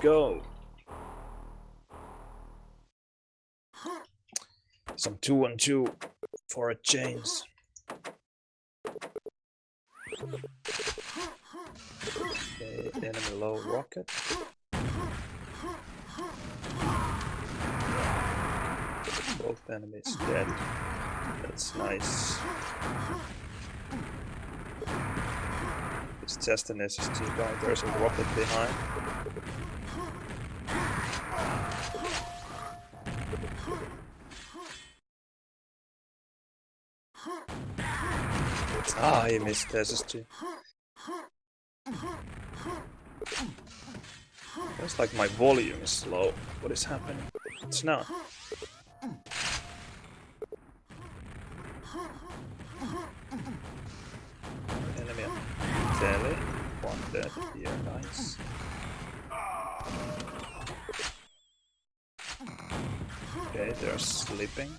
go. Some 2-on-2 for a change. Okay, enemy low rocket. Both enemies dead. That's nice. It's just an SSG guy. There's a rocket behind. Ah, he missed SSG. It's like my volume is low. What is happening? It's not. Enemy on telly. One dead here, nice. Okay, they're sleeping.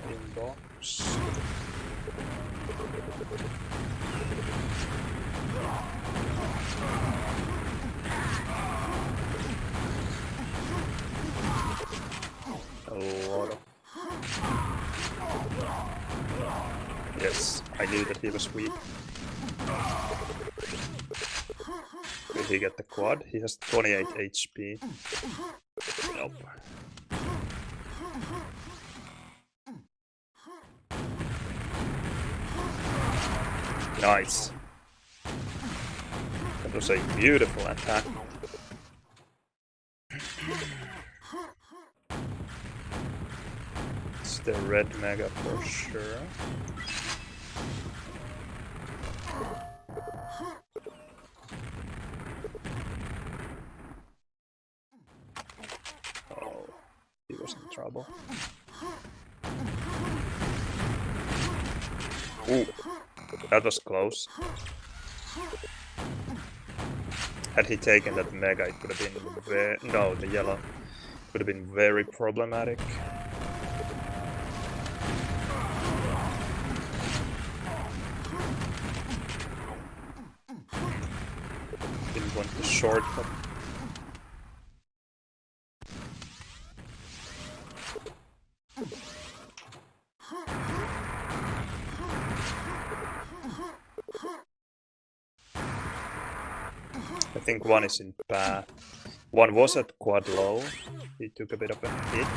Inbox. A lot of... Yes, I knew that he was weak. Will he get the quad? He has 28 HP. Nope. Nice. That was a beautiful attack. It's the red mega for sure. Oh, he was in trouble. Ooh, that was close. Had he taken that mega, it would have been very... No, the yellow would have been very problematic. Didn't want the shortcut. I think one is in path. One was at quad low. He took a bit of a hit.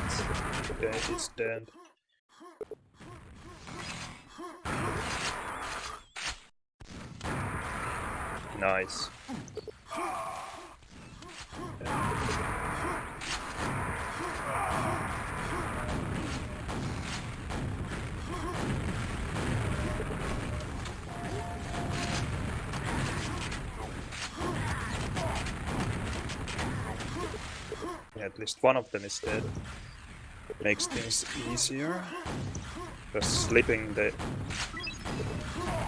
Okay, he's dead. Nice. At least one of them is dead. Makes things easier. Just slipping the...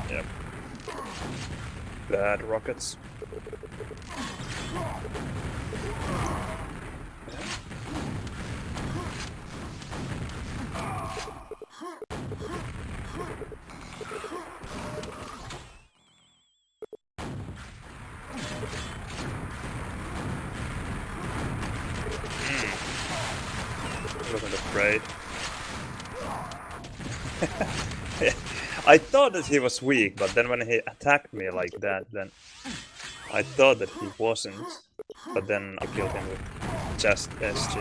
Yep. Bad rockets. I wasn't afraid. I thought that he was weak, but then when he attacked me like that, then I thought that he wasn't. But then I killed him with just SG.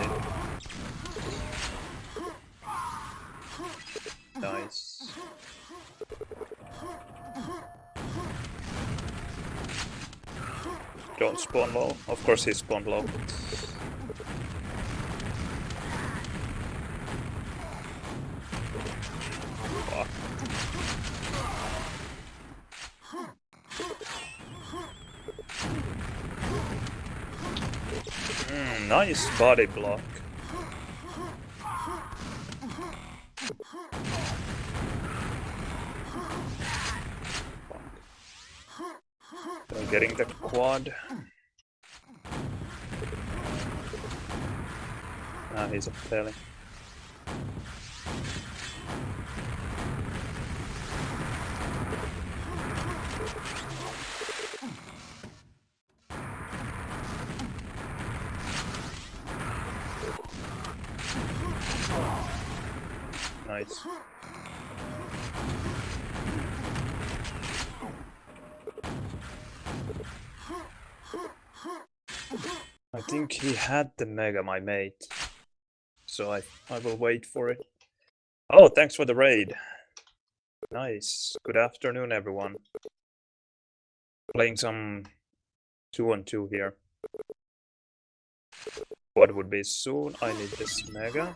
Nice. Don't spawn low. Of course he spawned low. Fuck. Nice body block. I'm getting the quad. Ah, he's a belly. Nice. I think he had the Mega, my mate. So I will wait for it. Oh, thanks for the raid. Nice. Good afternoon, everyone. Playing some 2-on-2 here. What would be soon? I need this Mega.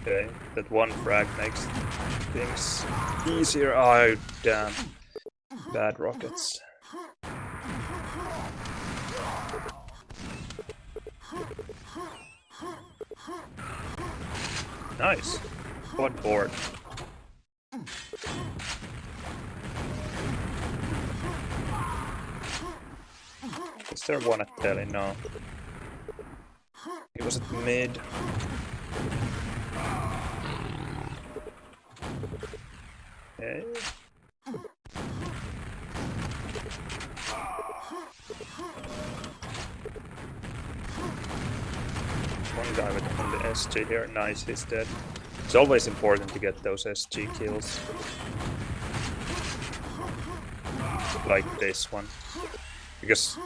Okay, that one frag makes things easier. Oh, damn. Bad rockets. Nice. Quad board. Is there one at telly? No. He was at mid. Okay. One guy on the SG here. Nice, he's dead. It's always important to get those SG kills. Like this one. Because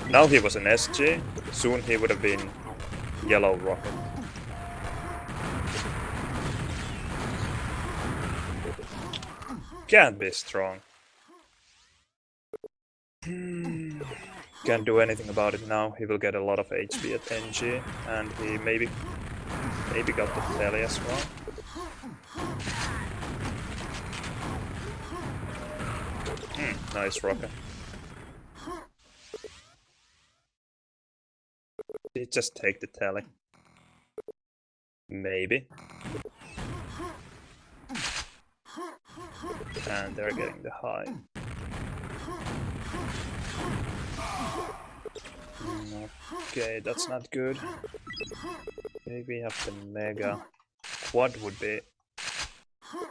now he was an SG, soon he would have been yellow rocket. Can't be strong. Can't do anything about it now. He will get a lot of HP at NG, and he maybe got the telly as well. Nice rocket. Did he just take the telly? Maybe. And they're getting the high. Okay, that's not good. Maybe we have the Mega. Quad would be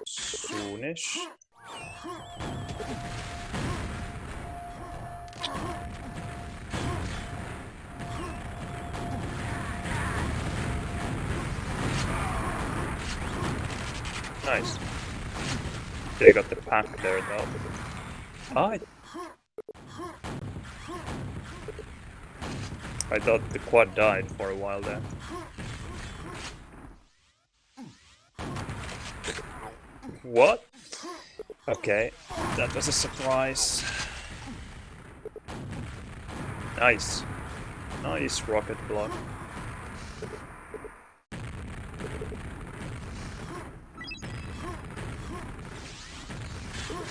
soonish. Nice. They got the pack there though. I thought the quad died for a while there. What? Okay, that was a surprise. Nice. Nice rocket block.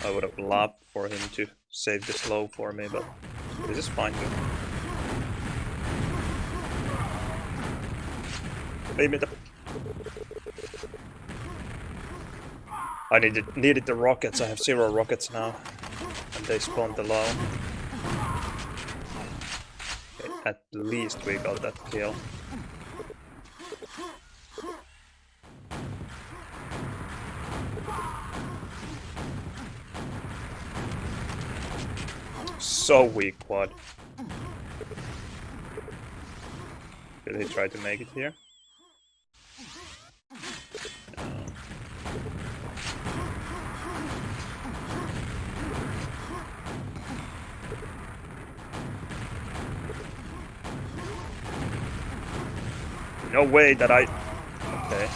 I would have loved for him to save the slow for me, but this is fine too. I needed the rockets. I have 0 rockets now, and they spawned alone. Okay, at least we got that kill. So weak quad. Did he try to make it here? No way that I... Okay.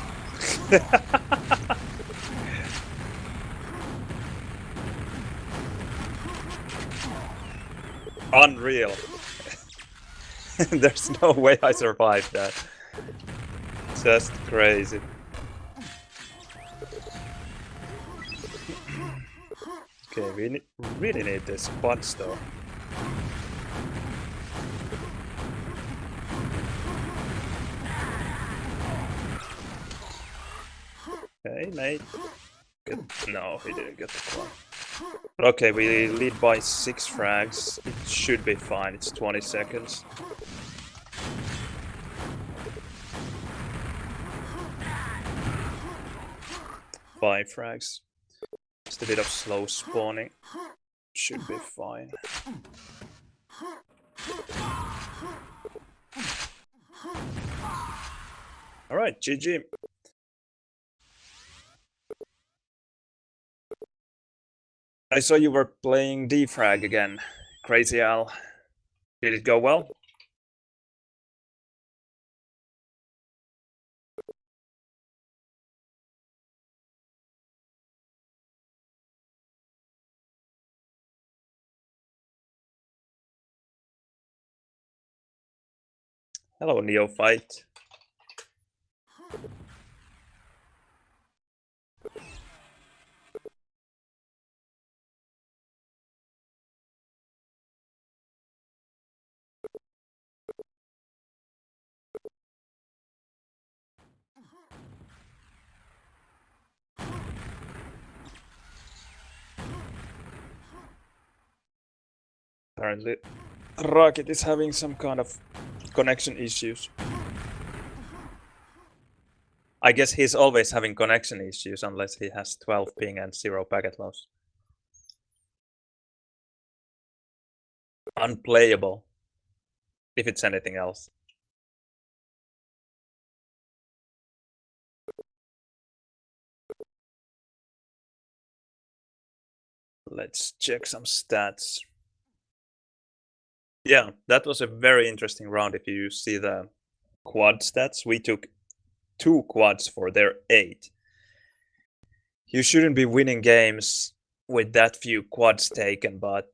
Unreal. There's no way I survived that. Just crazy. Okay, we really need this quads though. Okay, mate. Good. No, he didn't get the quad. But okay, we lead by 6 frags. It should be fine. It's 20 seconds. Five frags. Just a bit of slow spawning. Should be fine. Alright, GG. I saw you were playing defrag again. Crazy Al. Did it go well? Hello, Neophyte. Apparently, Rocket is having some kind of connection issues. I guess he's always having connection issues unless he has 12 ping and 0 packet loss. Unplayable. If it's anything else. Let's check some stats. Yeah, that was a very interesting round. If you see the quad stats, we took 2 quads for their 8. You shouldn't be winning games with that few quads taken, but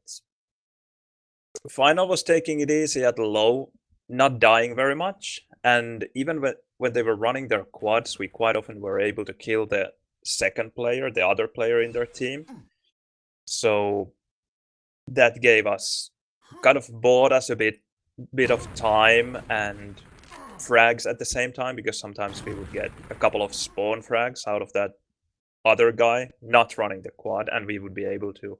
Final was taking it easy at low, not dying very much, and even when they were running their quads, we quite often were able to kill the second player, the other player in their team. So that gave us, kind of bought us a bit of time and frags at the same time, because sometimes we would get a couple of spawn frags out of that other guy not running the quad, and we would be able to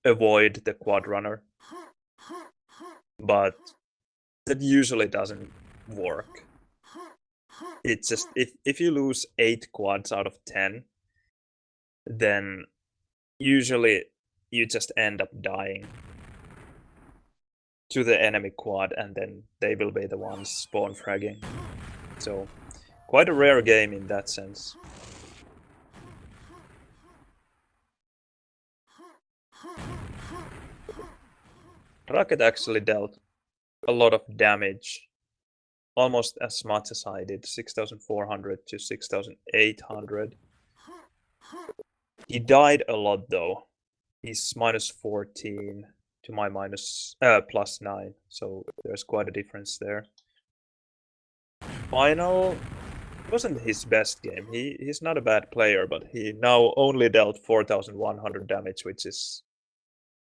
avoid the quad runner. But that usually doesn't work. It's just if you lose 8 quads out of 10, then usually you just end up dying to the enemy quad, and then they will be the ones spawn fragging. So quite a rare game in that sense. Rocket actually dealt a lot of damage, almost as much as I did, 6,400 to 6,800. He died a lot though. He's minus 14 to my plus 9, so there's quite a difference there. Final wasn't his best game. He's not a bad player, but he now only dealt 4,100 damage, which is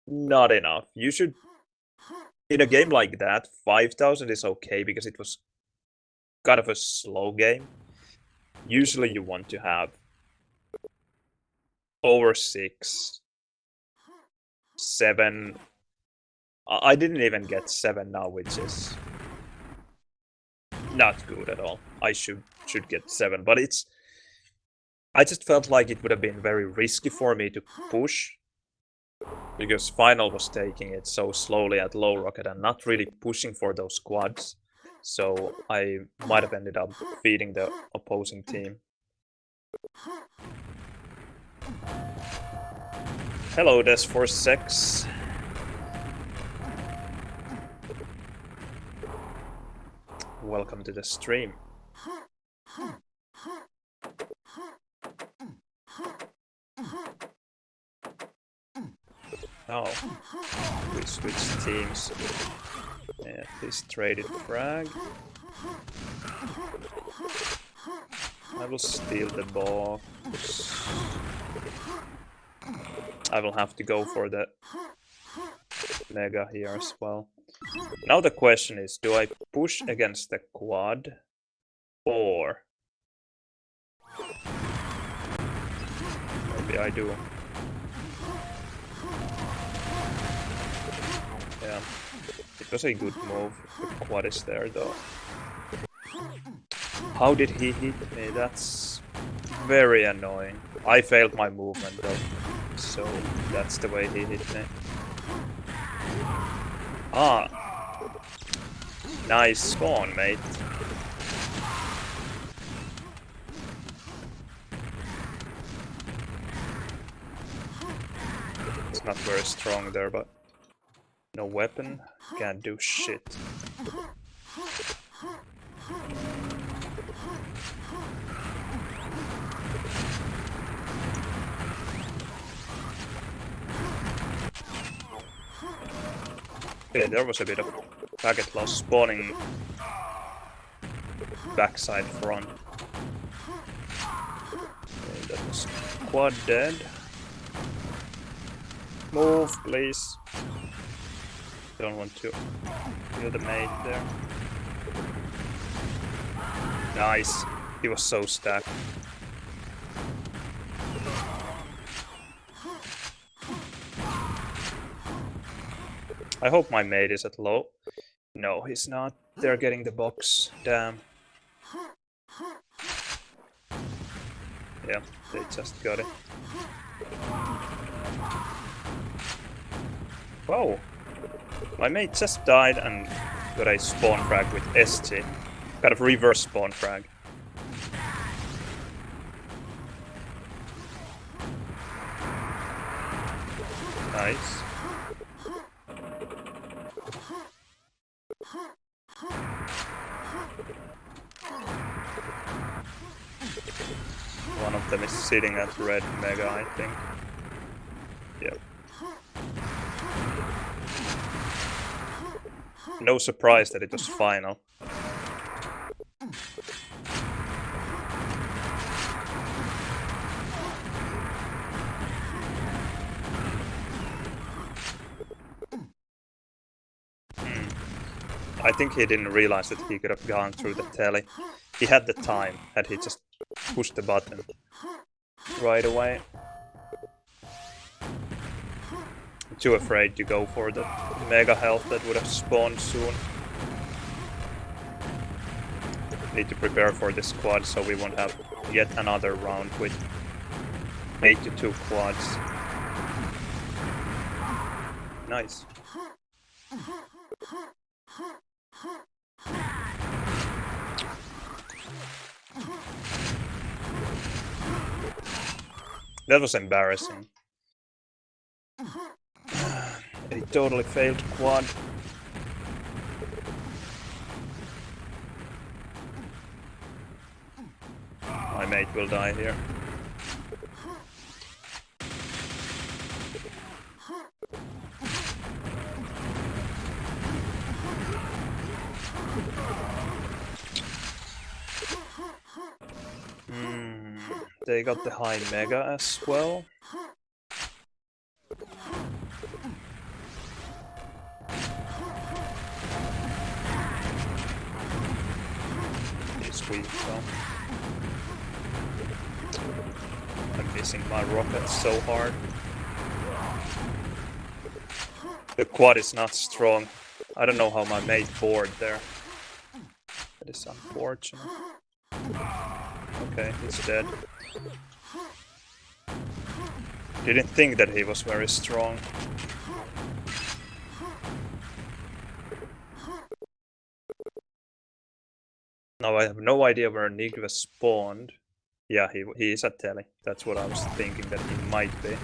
not enough. You should, in a game like that, 5,000 is okay because it was kind of a slow game. Usually you want to have over 6, 7. I didn't even get 7 now, which is not good at all. I should get 7, but I just felt like it would have been very risky for me to push, because Final was taking it so slowly at low rocket and not really pushing for those quads. So I might have ended up feeding the opposing team. Hello, Des46. Welcome to the stream. Oh, we switched teams. Yeah, this traded frag. I will steal the box. I will have to go for the mega here as well. Now the question is, do I push against the quad or maybe I do. Yeah, it was a good move. The quad is there though. How did he hit me? That's very annoying. I failed my movement though, so that's the way he hit me. Ah. Nice spawn, mate. It's not very strong there, but no weapon, can't do shit. Okay, there was a bit of packet loss spawning backside front. Okay, that was quad dead. Move, please. Don't want to kill the mate there. Nice. He was so stacked. I hope my mate is at low. No, he's not. They're getting the box. Damn. Yeah, they just got it. Whoa. My mate just died and got a spawn frag with ST. Kind of reverse spawn frag. Nice. One of them is sitting at red mega, I think. Yep. No surprise that it was final. I think he didn't realize that he could have gone through the telly. He had the time, had he just pushed the button right away. I'm too afraid to go for the mega health that would have spawned soon. Need to prepare for this quad so we won't have yet another round with 82 quads. Nice. That was embarrassing. A totally failed quad. My mate will die here. They got the high mega as well. He's weak though. I'm missing my rockets so hard. The quad is not strong. I don't know how my mate bored there. That is unfortunate. Okay, he's dead. Didn't think that he was very strong. Now I have no idea where Nig was spawned. Yeah, he is at telly. That's what I was thinking that he might be.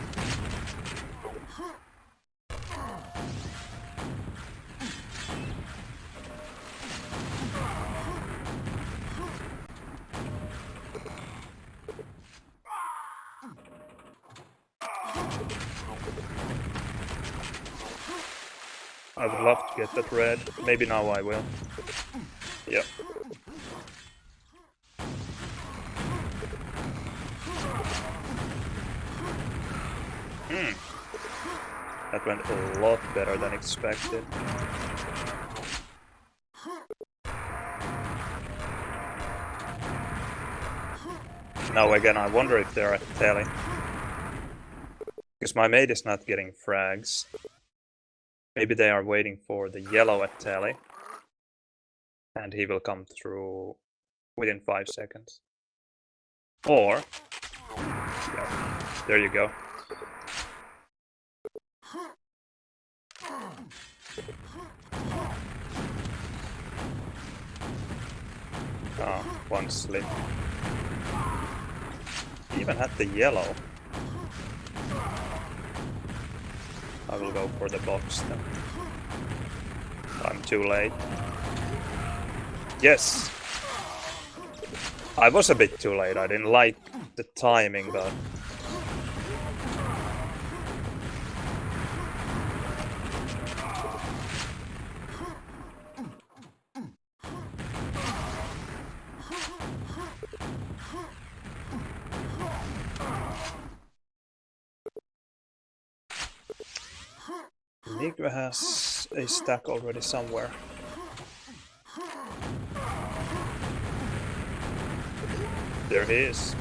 I would love to get that red. Maybe now I will. Yep. That went a lot better than expected. Now again, I wonder if they're at telly. Because my mate is not getting frags. Maybe they are waiting for the yellow at telly. And he will come through within 5 seconds. Or... yeah, there you go. Oh, one slip. He even had the yellow. I will go for the box then. I'm too late. Yes! I was a bit too late. I didn't like the timing, but... Nigma has a stack already somewhere. There he is.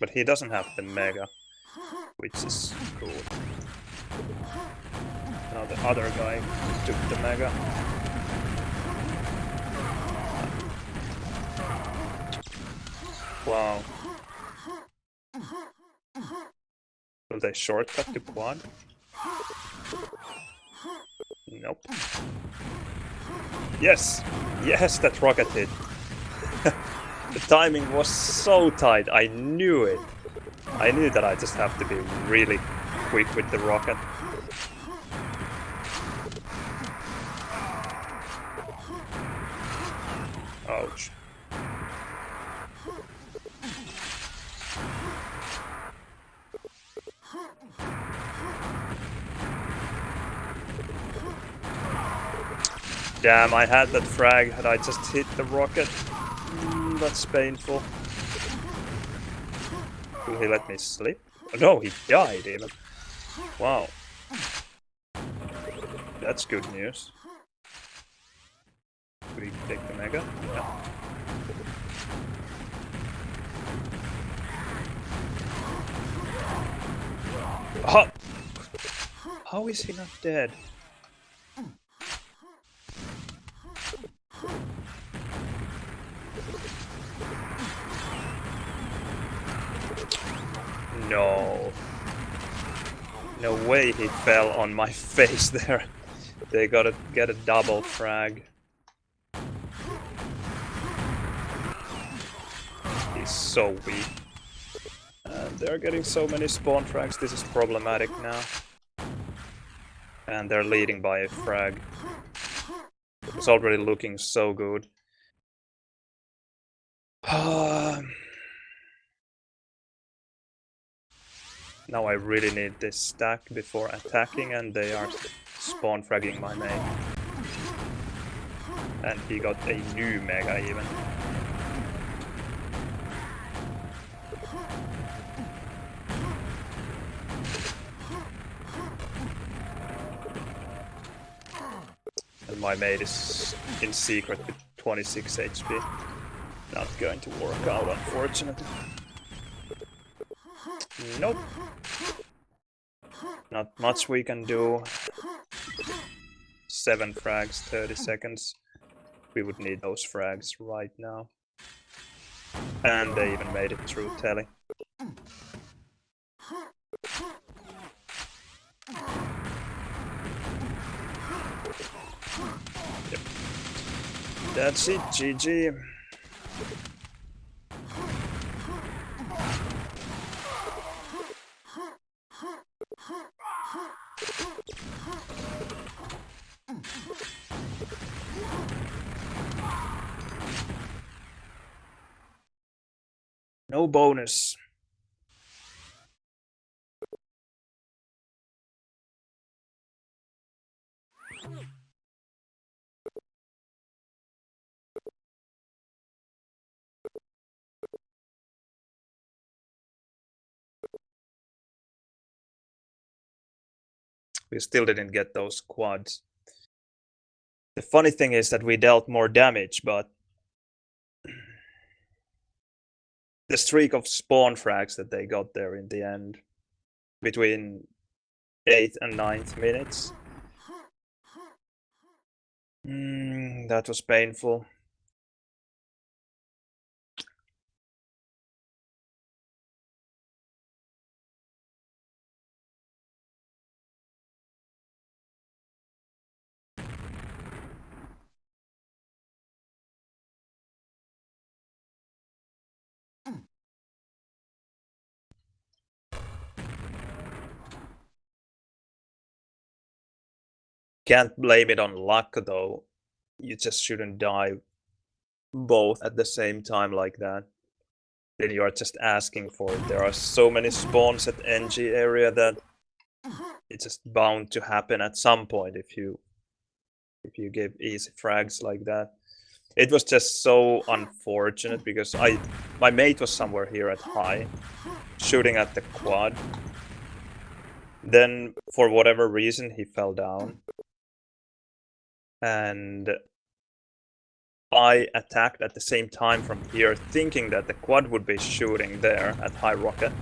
But he doesn't have the mega, which is cool. Now the other guy took the mega. Wow. Will they shortcut to quad? Nope. Yes! Yes, that rocket hit. The timing was so tight, I knew it. I knew that I just have to be really quick with the rocket. Ouch. Damn, I had that frag, had I just hit the rocket. That's painful. Will he let me slip? Oh, no, he died even. Wow. That's good news. We take the mega? Yeah. Oh! How is he not dead? No. No way he fell on my face there. They gotta get a double frag. He's so weak. And they're getting so many spawn frags, this is problematic now. And they're leading by a frag. It's already looking so good. Now I really need this stack before attacking, and they are spawn fragging my mate. And he got a new mega even. And my mate is in secret with 26 HP. Not going to work out, unfortunately. Nope. Not much we can do. 7 frags, 30 seconds. We would need those frags right now. And they even made it through telly. Yep. That's it, GG. No bonus. We still didn't get those quads. The funny thing is that we dealt more damage, but the streak of spawn frags that they got there in the end, between 8th and 9th minutes, that was painful. Can't blame it on luck though. You just shouldn't die both at the same time like that. Then you are just asking for it. There are so many spawns at NG area that it's just bound to happen at some point if you give easy frags like that. It was just so unfortunate because my mate was somewhere here at high, shooting at the quad. Then for whatever reason he fell down. And I attacked at the same time from here, thinking that the quad would be shooting there at high rocket.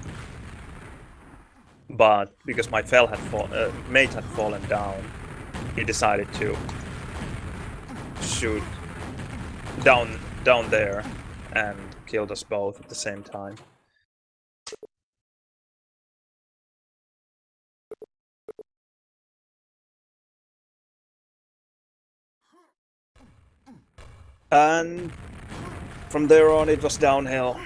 But because my mate had fallen down, he decided to shoot down there and killed us both at the same time. And from there on it was downhill.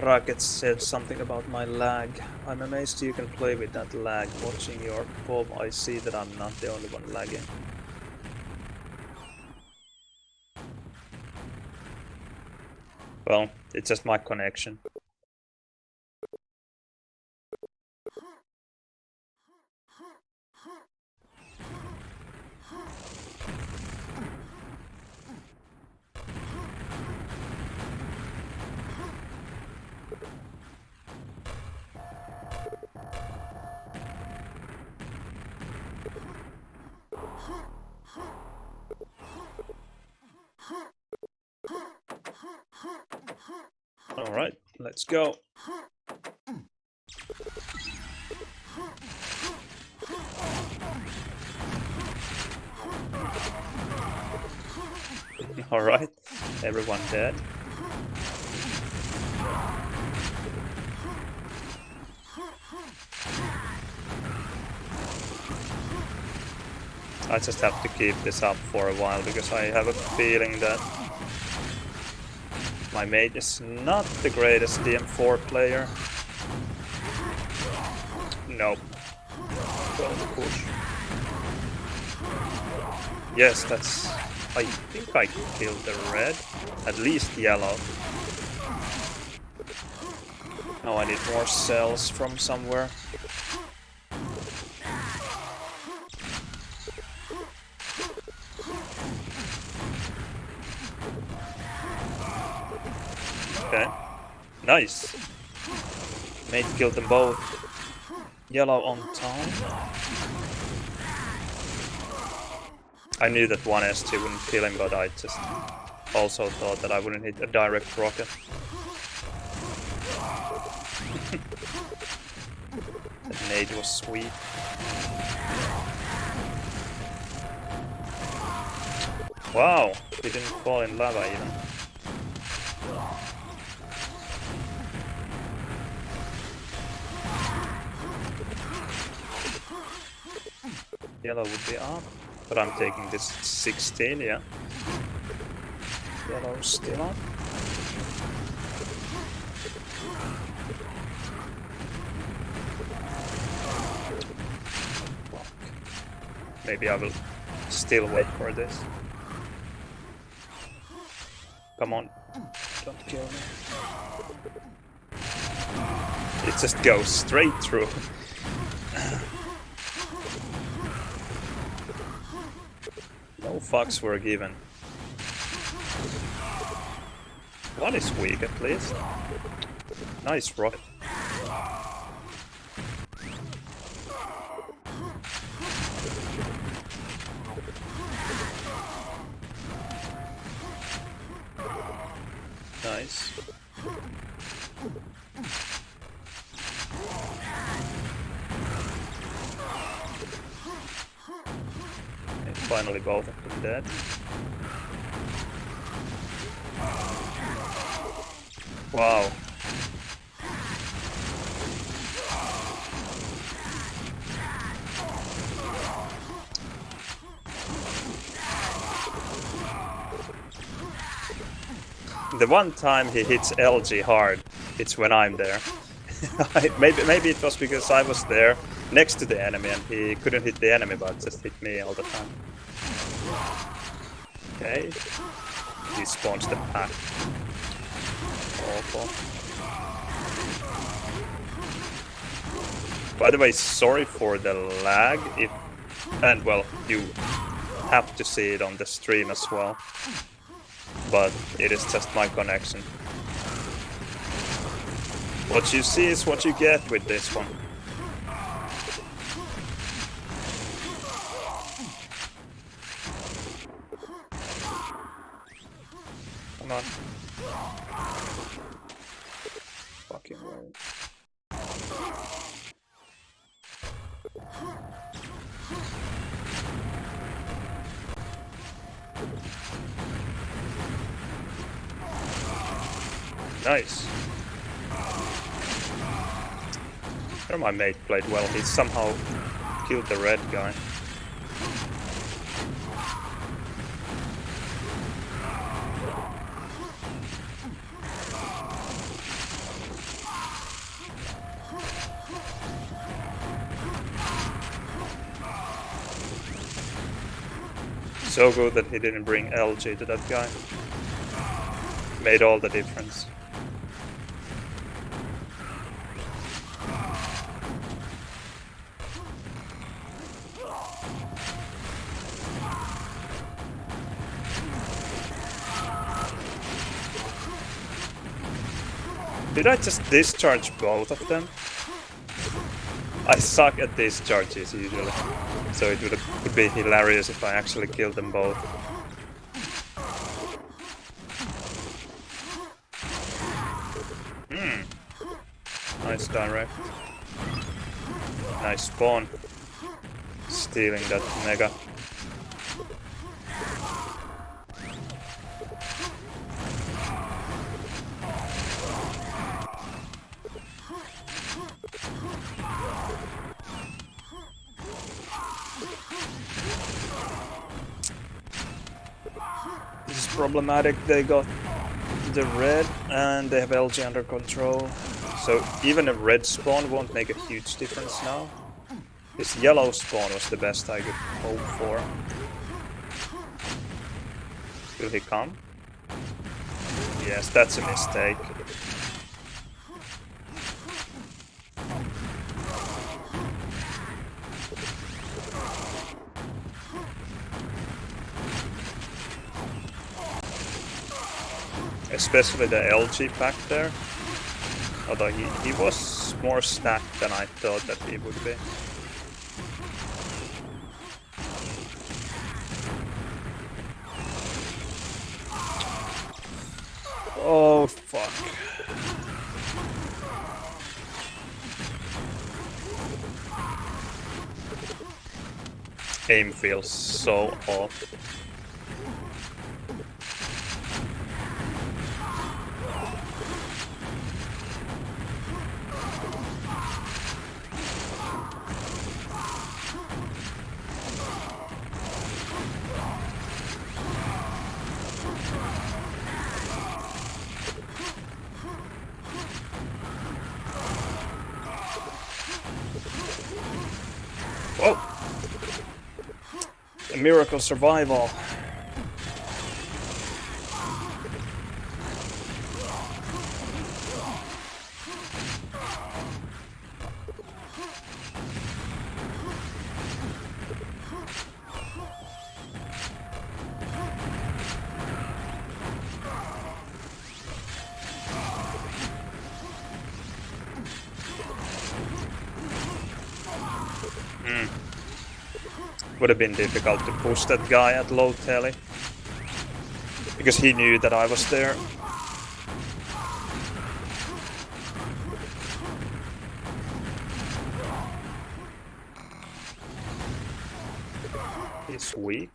Rocket said something about my lag. I'm amazed you can play with that lag. Watching your POV, I see that I'm not the only one lagging. Well, it's just my connection. Alright, let's go. Alright, everyone dead. I just have to keep this up for a while because I have a feeling that my mate is not the greatest DM4 player. Nope. Don't push. Yes, that's... I think I killed the red. At least yellow. Now I need more cells from somewhere. Okay. Nice. Mate killed them both. Yellow on time. I knew that one S2 wouldn't kill him, but I just also thought that I wouldn't hit a direct rocket. That nade was sweet. Wow, he didn't fall in lava even. Yellow would be up, but I'm taking this 16, yeah. Yellow still up. Maybe I will still wait for this. Come on, don't kill me. It just goes straight through. No fucks were given. One is weak at least. Nice rocket. Nice. And finally both of them dead. Wow. The one time he hits LG hard, it's when I'm there. maybe it was because I was there next to the enemy and he couldn't hit the enemy but just hit me all the time. Okay. He spawns the pack. Awful. By the way, sorry for the lag, and well, you have to see it on the stream as well. But it is just my connection. What you see is what you get with this one. Come on. Fucking world. Nice. There my mate played well. He somehow killed the red guy. So good that he didn't bring LG to that guy. Made all the difference. Did I just discharge both of them? I suck at discharges usually, so it would be hilarious if I actually killed them both. Nice direct. Nice spawn. Stealing that mega. This is problematic. They got the red and they have LG under control. So even a red spawn won't make a huge difference now. This yellow spawn was the best I could hope for. Will he come? Yes, that's a mistake. Especially the LG pack there. Although he was more stacked than I thought that he would be. Oh fuck. Aim feels so off. Whoa! A miracle survival. Would have been difficult to push that guy at low tele. Because he knew that I was there. He's weak.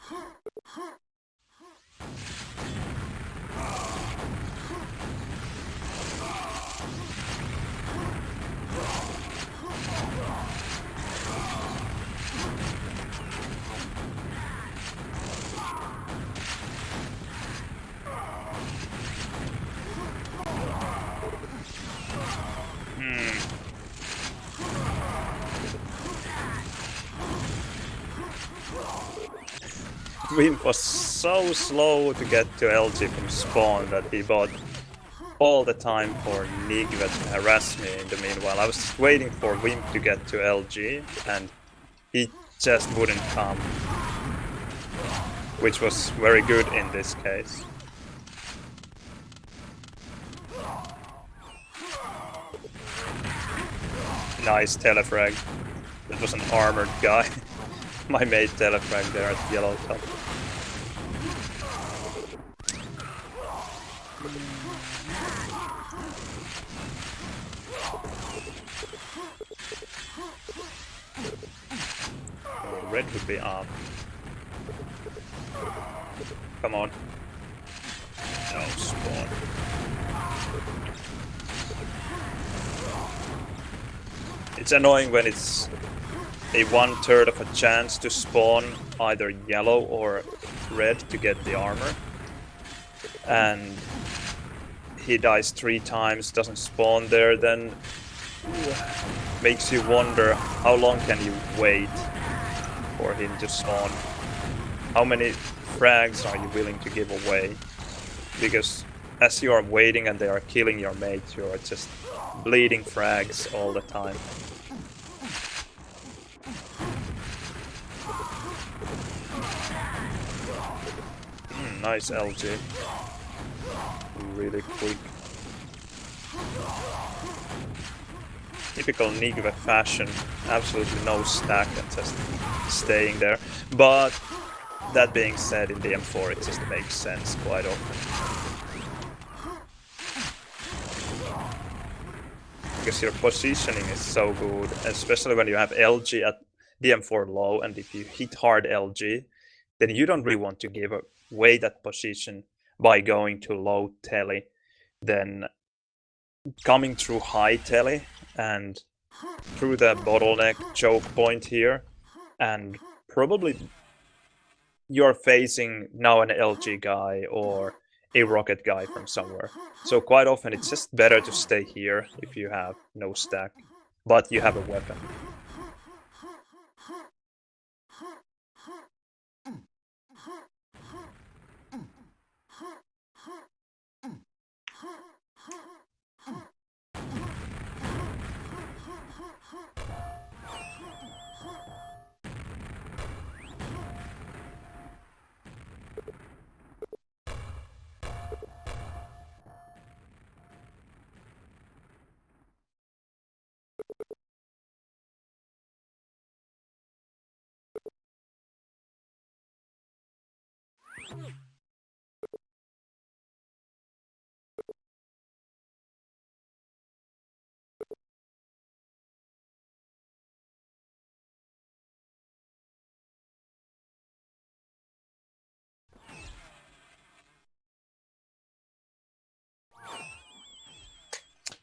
Wimp was so slow to get to LG from spawn that he bought all the time for Nigva to harass me in the meanwhile. I was just waiting for Wimp to get to LG and he just wouldn't come. Which was very good in this case. Nice telefrag. That was an armored guy. My mate telefrag there at yellow top. Oh, red would be up. Come on. No spawn. It's annoying when it's a 1/3 of a chance to spawn either yellow or red to get the armor. And he dies 3 times, doesn't spawn there, then makes you wonder how long can you wait for him to spawn? How many frags are you willing to give away? Because as you are waiting and they are killing your mate, you are just bleeding frags all the time. Nice LG. Really quick. Typical Nigva fashion. Absolutely no stack and just staying there. But that being said, in the M4 it just makes sense quite often. Because your positioning is so good, especially when you have LG at the M4 low, and if you hit hard LG, then you don't really want to give away that position by going to low tele, then coming through high tele and through the bottleneck choke point here, and probably you're facing now an LG guy or a rocket guy from somewhere. So quite often it's just better to stay here if you have no stack, but you have a weapon.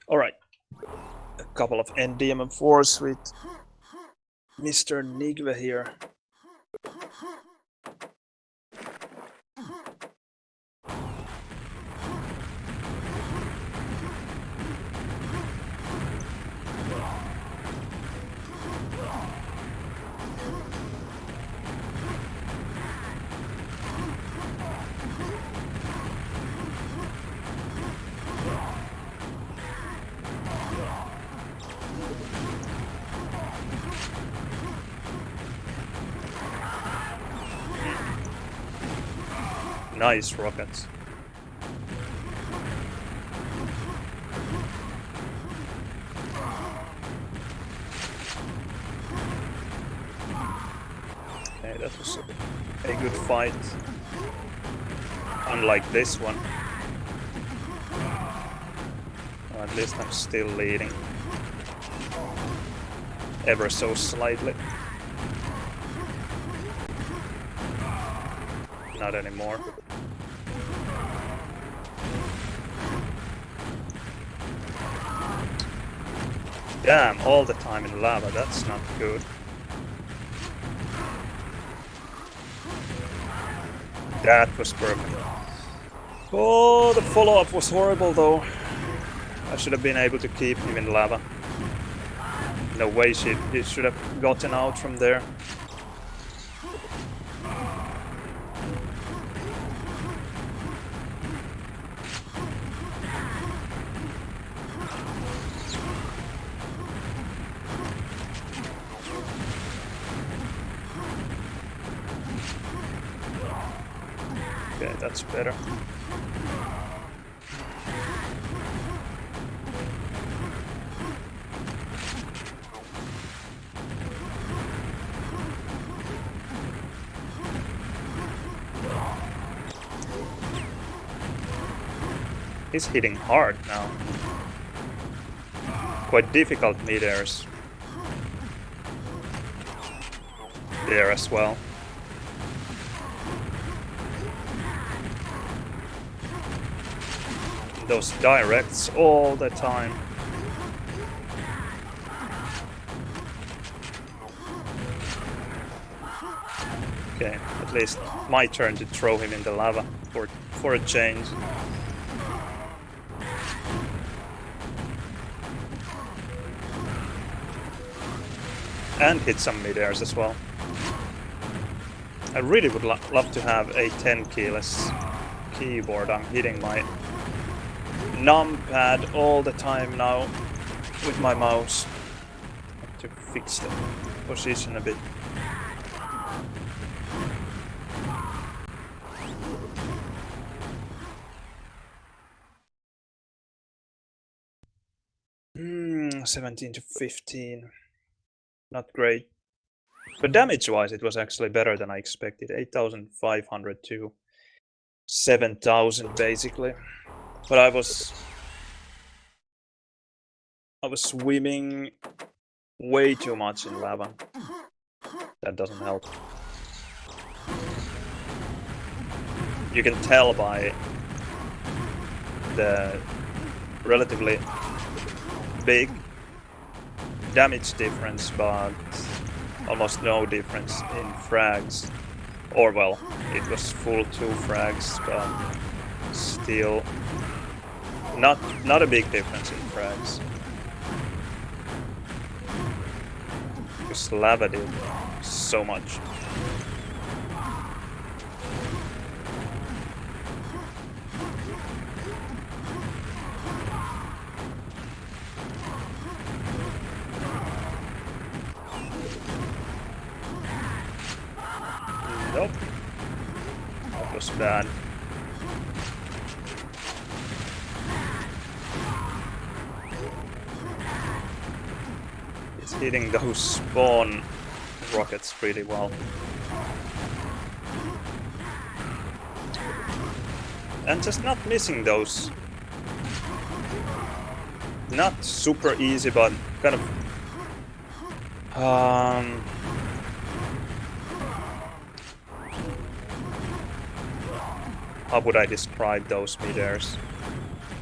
Alright, a couple of NDM4s with Mr. Nigva here. Nice rockets. Okay, that was a good fight. Unlike this one. Well, at least I'm still leading. Ever so slightly. Not anymore. Damn, all the time in lava, that's not good. That was perfect. Oh, the follow-up was horrible though. I should have been able to keep him in lava. No way he should have gotten out from there. Okay, that's better. He's hitting hard now. Quite difficult mid-airs there as well. Those directs all the time. Okay, at least my turn to throw him in the lava for a change. And hit some mid-airs as well. I really would love to have a 10 keyless keyboard. I'm hitting my numpad all the time now with my mouse. Have to fix the position a bit. Hmm, 17 to 15. Not great. But damage-wise, it was actually better than I expected. 8,500 to 7,000 basically. But I was swimming way too much in lava. That doesn't help. You can tell by the relatively big damage difference, but almost no difference in frags. Or well, it was full 2 frags, but still not a big difference in frags. Because lava did so much. Nope. That was bad. He's hitting those spawn rockets really well. And just not missing those. Not super easy, but kind of how would I describe those mid-airs?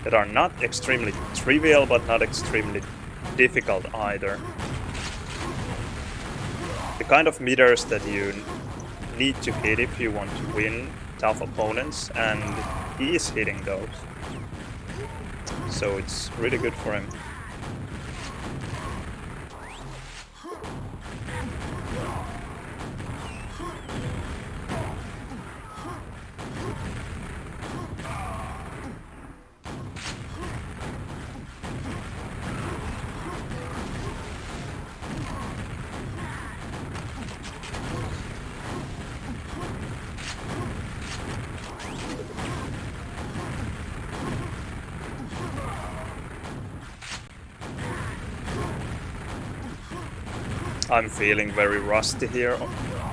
That are not extremely trivial, but not extremely difficult either. The kind of mid-airs that you need to hit if you want to win tough opponents, and he is hitting those. So it's really good for him. I'm feeling very rusty here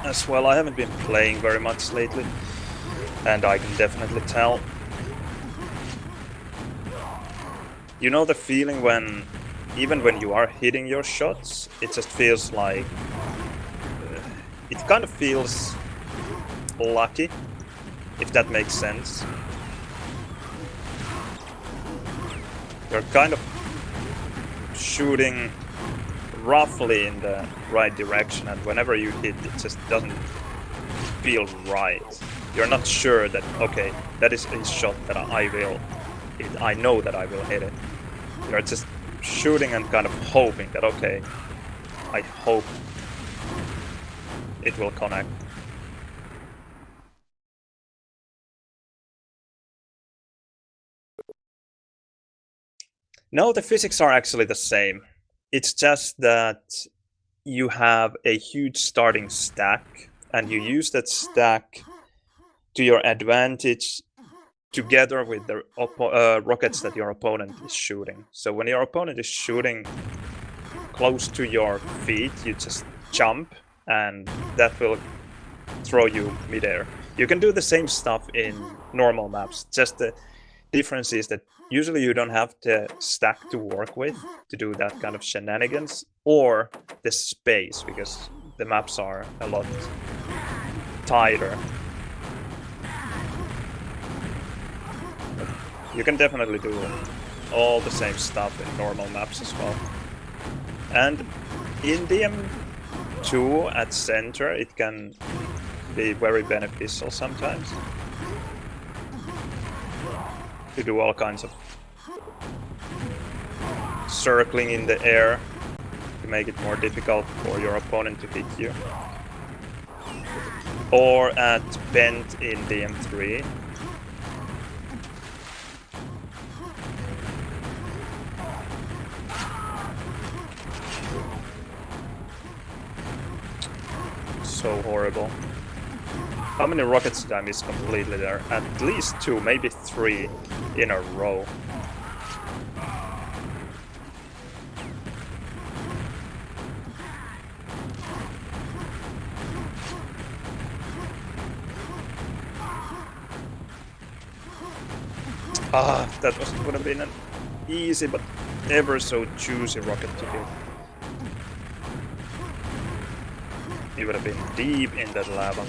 as well. I haven't been playing very much lately, and I can definitely tell. You know the feeling when, even when you are hitting your shots, it just feels like, it kind of feels lucky, if that makes sense. You're kind of shooting roughly in the right direction, and whenever you hit, it just doesn't feel right. You're not sure that, okay, that is a shot that I will hit. I know that I will hit it. You're just shooting and kind of hoping that, okay, I hope it will connect. No, the physics are actually the same. It's just that you have a huge starting stack, and you use that stack to your advantage together with the rockets that your opponent is shooting. So when your opponent is shooting close to your feet, you just jump, and that will throw you midair. You can do the same stuff in normal maps, just the difference is that usually you don't have the stack to work with to do that kind of shenanigans, or the space, because the maps are a lot tighter. But you can definitely do all the same stuff in normal maps as well. And in DM2 at center, it can be very beneficial sometimes to do all kinds of circling in the air to make it more difficult for your opponent to hit you. Or at bent in DM3. So horrible. How many rockets did I miss completely there? At least 2, maybe 3 in a row. That would have been an easy but ever so juicy rocket to hit. He would have been deep in that lava.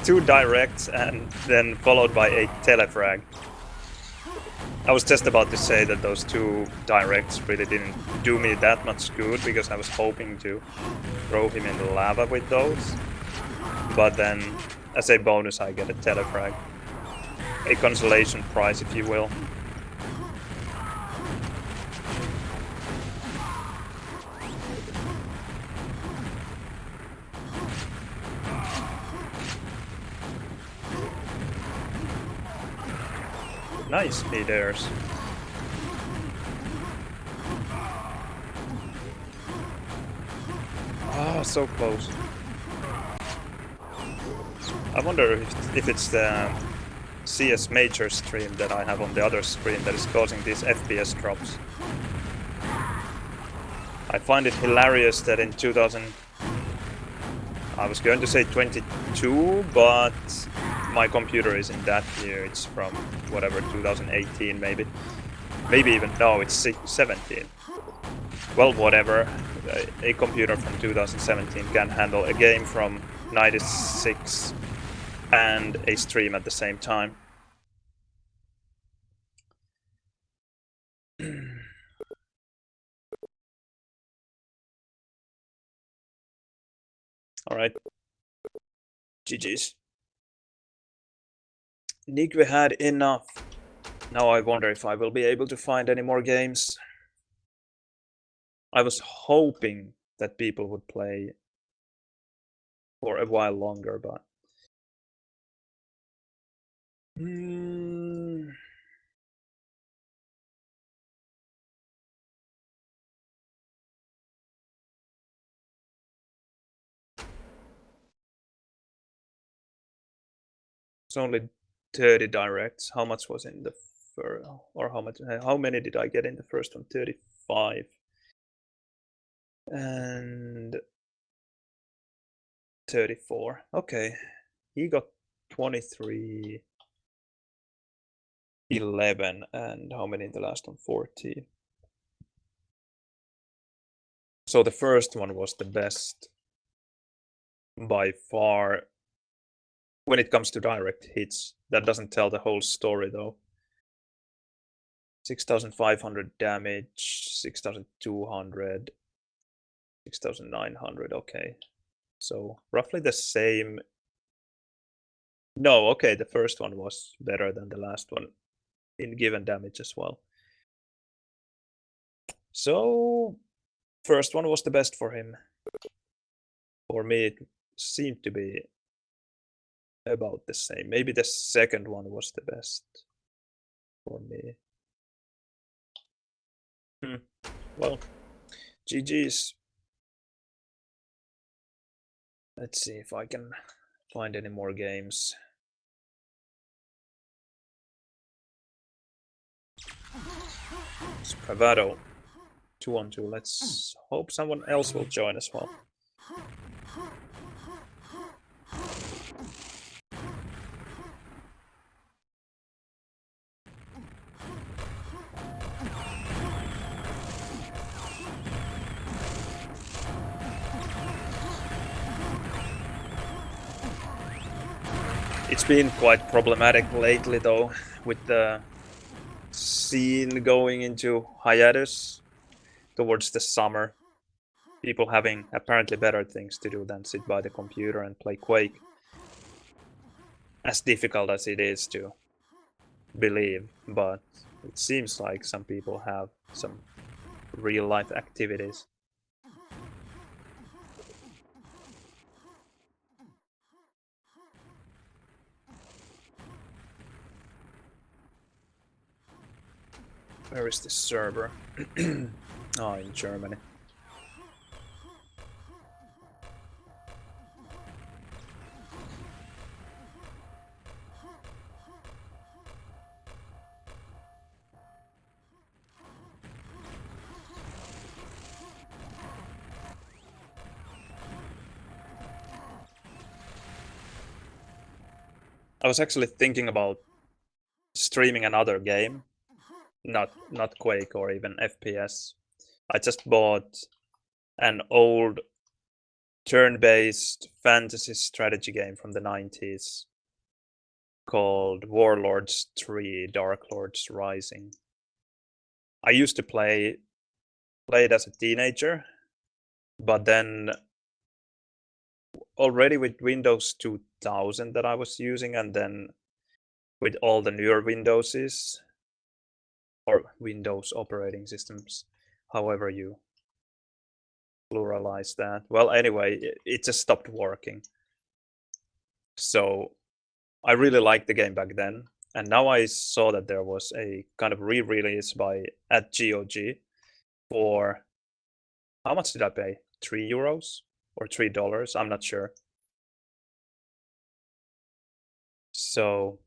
Two directs and then followed by a telefrag. I was just about to say that those 2 directs really didn't do me that much good, because I was hoping to throw him in the lava with those. But then, as a bonus, I get a telefrag. A consolation prize, if you will. Nice mid-airs. Oh, so close. I wonder if it's the CS Major stream that I have on the other screen that is causing these FPS drops. I find it hilarious that in 2000... I was going to say 22, but my computer isn't that year. It's from whatever, 2018 maybe. Maybe even, no, it's 17. Well, whatever. A computer from 2017 can handle a game from 96 and a stream at the same time. Alright. GG's. Nigwe had enough. Now I wonder if I will be able to find any more games. I was hoping that people would play for a while longer, but Mm. It's only 30 directs. How much was in the first, or how much? How many did I get in the first one? 35. And 34. Okay. He got 23, 11, and how many in the last one? 40. So the first one was the best by far when it comes to direct hits. That doesn't tell the whole story though. 6,500 damage, 6,200, 6,900. Okay. So roughly the same. No, okay, the first one was better than the last one in given damage as well. So first one was the best for him. For me, it seemed to be about the same. Maybe the second one was the best for me. Well, GG's. Let's see if I can find any more games. It's Bravado 2-on-2. Let's hope someone else will join as well. It's been quite problematic lately though, with the scene going into hiatus towards the summer. People having apparently better things to do than sit by the computer and play Quake. As difficult as it is to believe, but it seems like some people have some real life activities. Where is this server? Oh, in Germany. I was actually thinking about streaming another game, not Quake or even FPS. I just bought an old turn-based fantasy strategy game from the 90s called Warlords 3 Dark Lords Rising. I used to play it as a teenager, but then already with Windows 2000 that I was using, and then with all the newer Windowses or Windows operating systems, however you pluralize that. Well, anyway, it just stopped working. So I really liked the game back then, and now I saw that there was a kind of re-release by at GOG for how much did I pay? €3 or $3? I'm not sure. So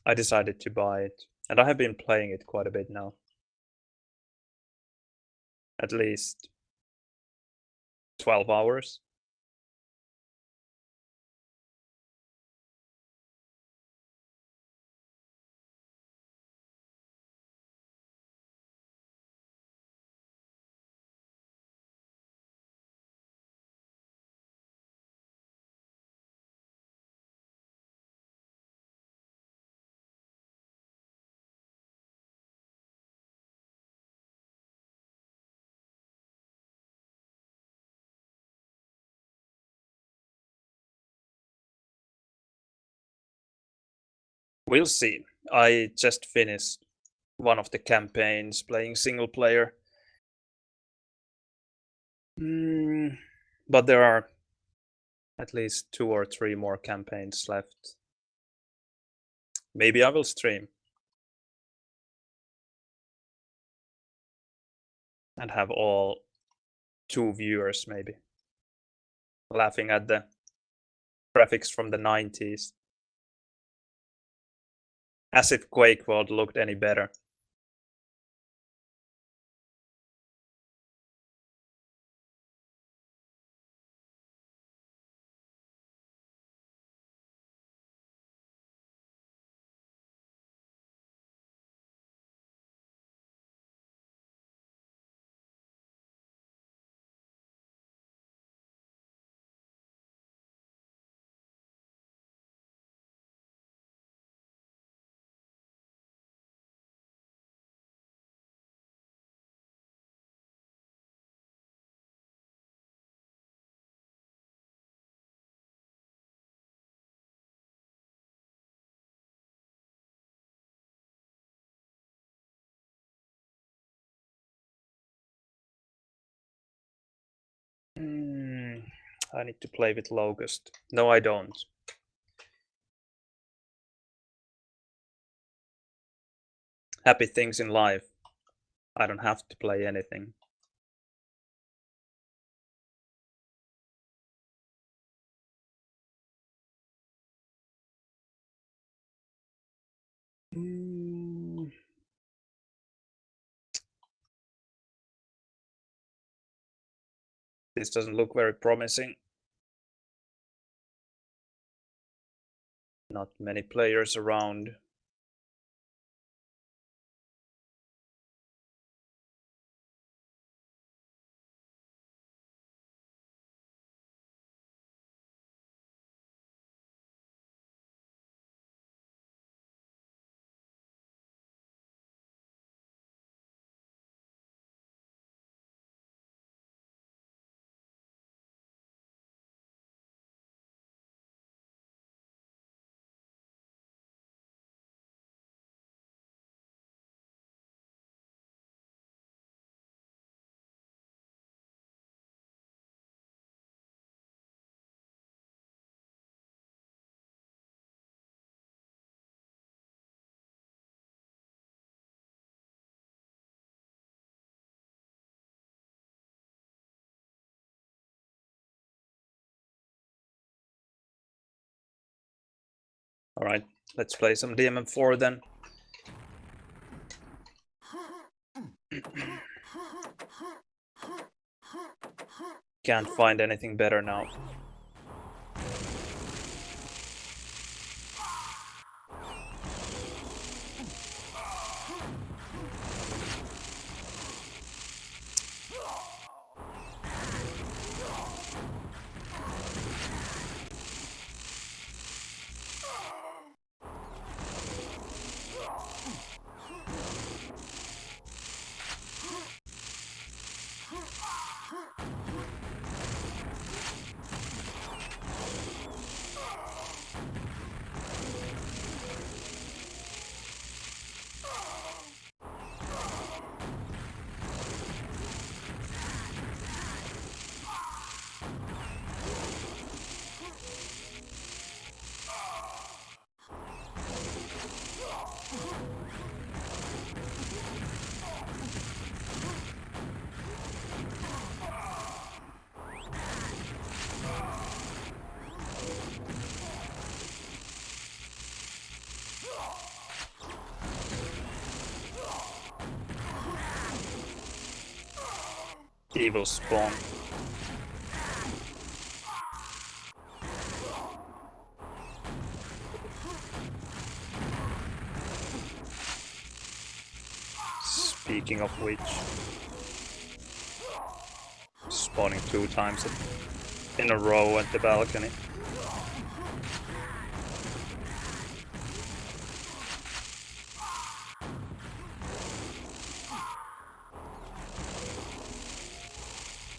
I decided to buy it, and I have been playing it quite a bit now. At least 12 hours. We'll see. I just finished one of the campaigns playing single player. But there are at least 2 or 3 more campaigns left. Maybe I will stream. And have all 2 viewers maybe. Laughing at the graphics from the 90s. As if Quakeworld looked any better. I need to play with Locust. No, I don't. Happy things in life. I don't have to play anything. This doesn't look very promising. Not many players around. All right, let's play some DMM4 then. Can't find anything better now. Evil spawn. Speaking of which, spawning 2 times in a row at the balcony.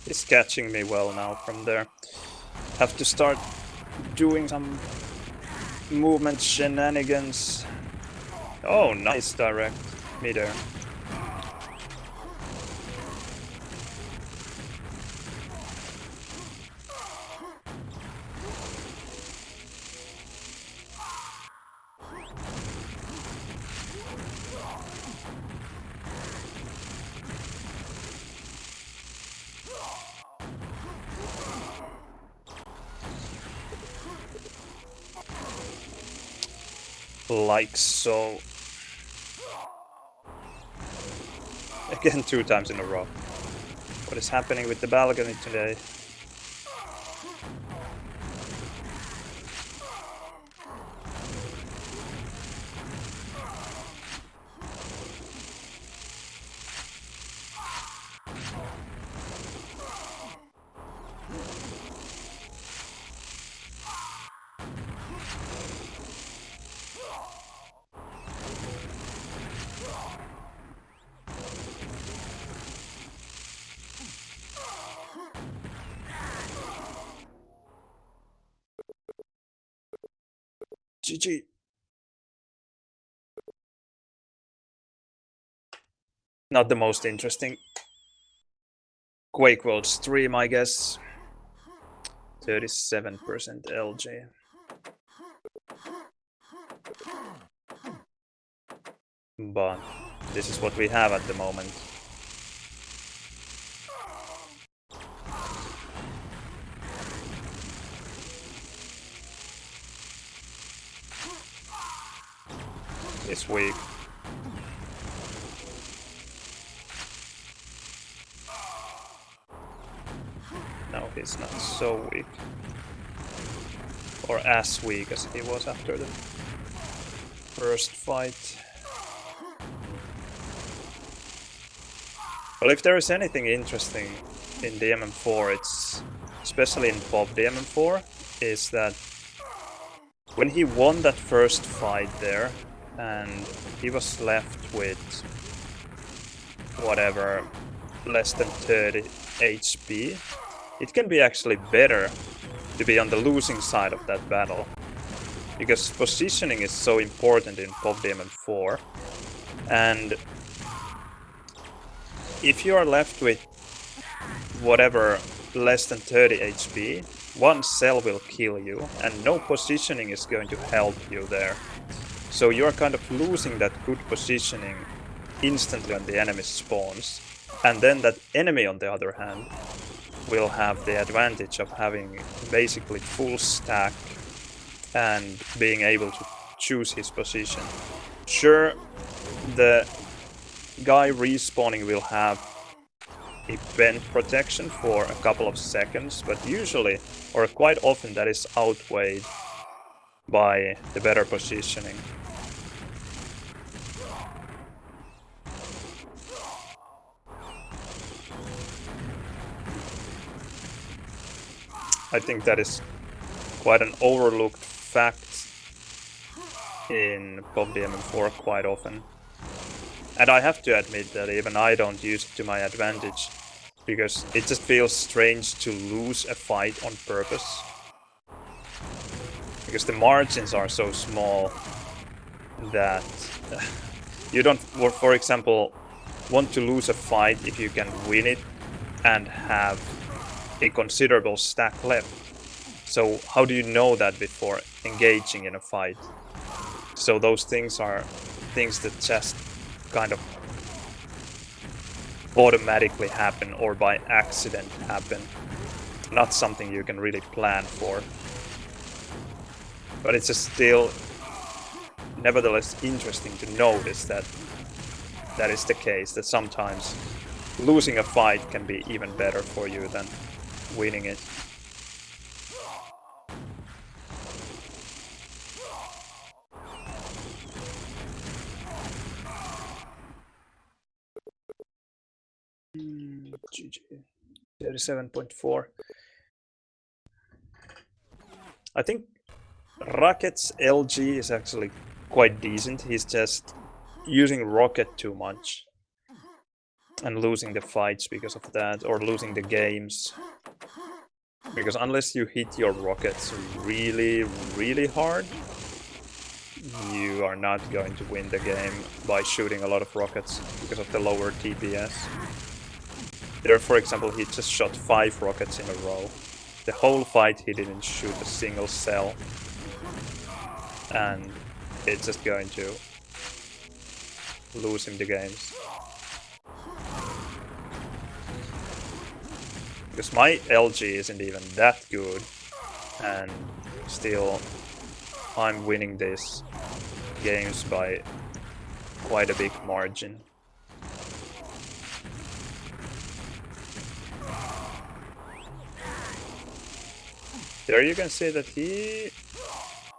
He's catching me well now from there. Have to start doing some movement shenanigans. Oh, nice direct midair. Like so. Again, 2 times in a row. What is happening with the balcony today? GG. Not the most interesting Quakeworld stream, I guess. 37% LG. But this is what we have at the moment. It's weak. No, he's not so weak. Or as weak as he was after the first fight. Well, if there is anything interesting in DMM4, it's especially in Bob DMM4, is that when he won that first fight there, and he was left with whatever, less than 30 HP, it can be actually better to be on the losing side of that battle. Because positioning is so important in Bob DMM4, and if you are left with whatever less than 30 HP, one cell will kill you, and no positioning is going to help you there. So you are kind of losing that good positioning instantly when the enemy spawns. And then that enemy, on the other hand, will have the advantage of having basically full stack and being able to choose his position. Sure, the guy respawning will have a vent protection for a couple of seconds, but usually, or quite often, that is outweighed by the better positioning. I think that is quite an overlooked fact in Bob DMM4 quite often. And I have to admit that even I don't use it to my advantage, because it just feels strange to lose a fight on purpose. Because the margins are so small that you don't, for example, want to lose a fight if you can win it and have a considerable stack left. So how do you know that before engaging in a fight? So those things are things that just kind of automatically happen or by accident happen. Not something you can really plan for. But it's just still nevertheless interesting to notice that that is the case, that sometimes losing a fight can be even better for you than winning it. GG. 37.4. I think Rocket's LG is actually quite decent. He's just using Rocket too much and losing the fights because of that, or losing the games. Because unless you hit your rockets really, really hard, you are not going to win the game by shooting a lot of rockets because of the lower TPS. There, for example, he just shot 5 rockets in a row. The whole fight he didn't shoot a single cell. And it's just going to lose him the games. Because my LG isn't even that good, and still I'm winning this games by quite a big margin. There you can see that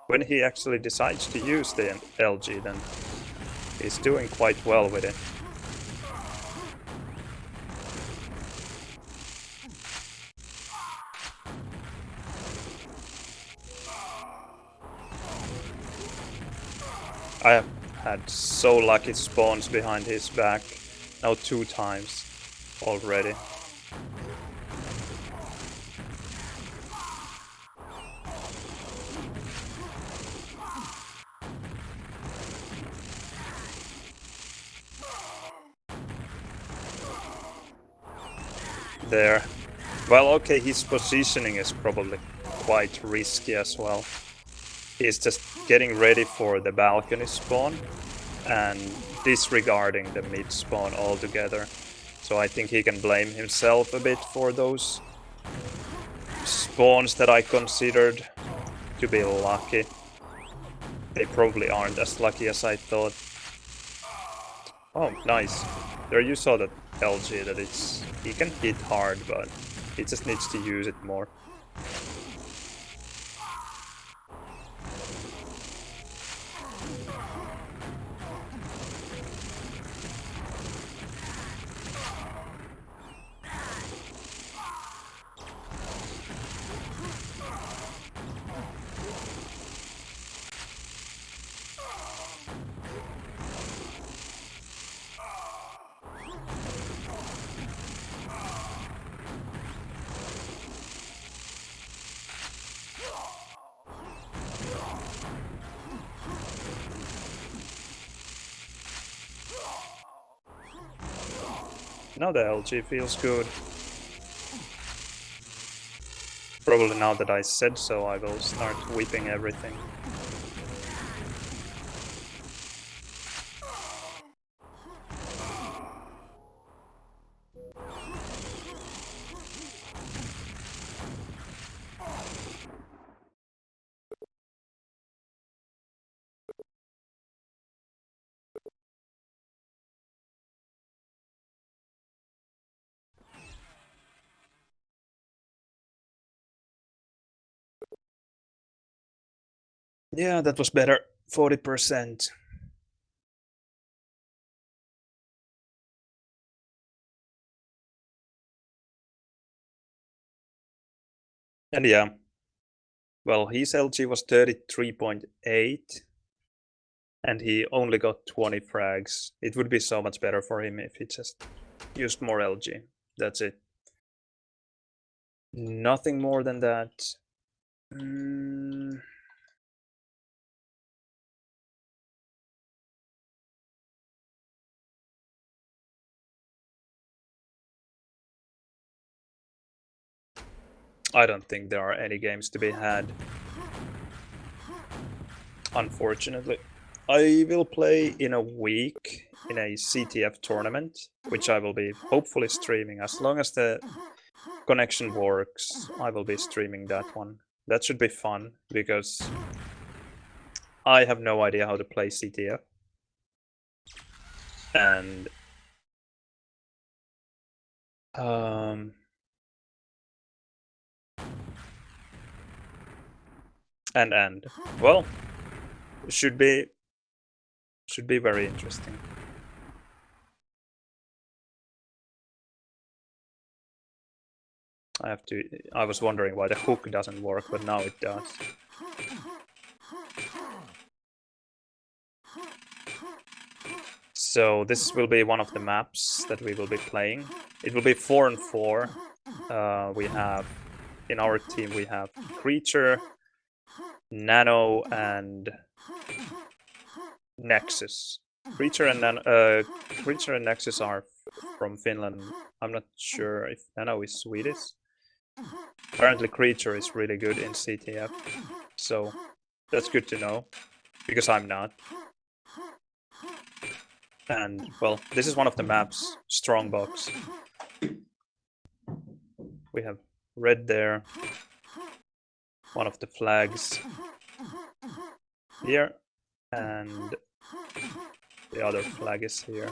when he actually decides to use the LG, then he's doing quite well with it. I have had so lucky spawns behind his back, now 2 times already. There. Well, okay, his positioning is probably quite risky as well. He's just getting ready for the balcony spawn and disregarding the mid spawn altogether. So I think he can blame himself a bit for those spawns that I considered to be lucky. They probably aren't as lucky as I thought. Oh, nice. There you saw that LG, that he can hit hard, but he just needs to use it more. Now the LG feels good. Probably now that I said so, I will start whipping everything. Yeah, that was better. 40%. And yeah, well, his LG was 33.8 and he only got 20 frags. It would be so much better for him if he just used more LG. That's it. Nothing more than that. I don't think there are any games to be had. Unfortunately. I will play in a week in a CTF tournament, which I will be hopefully streaming. As long as the connection works, I will be streaming that one. That should be fun, because I have no idea how to play CTF. And well, should be very interesting. I was wondering why the hook doesn't work, but now it does. So this will be one of the maps that we will be playing. It will be 4 and 4. We have, in our team, we have Creature, Nano, and Nexus. Creature and Nexus are from Finland. I'm not sure if Nano is Swedish. Apparently Creature is really good in CTF, so that's good to know, because I'm not. And, well, this is one of the maps, Strongbox. We have red there, one of the flags here, and the other flag is here.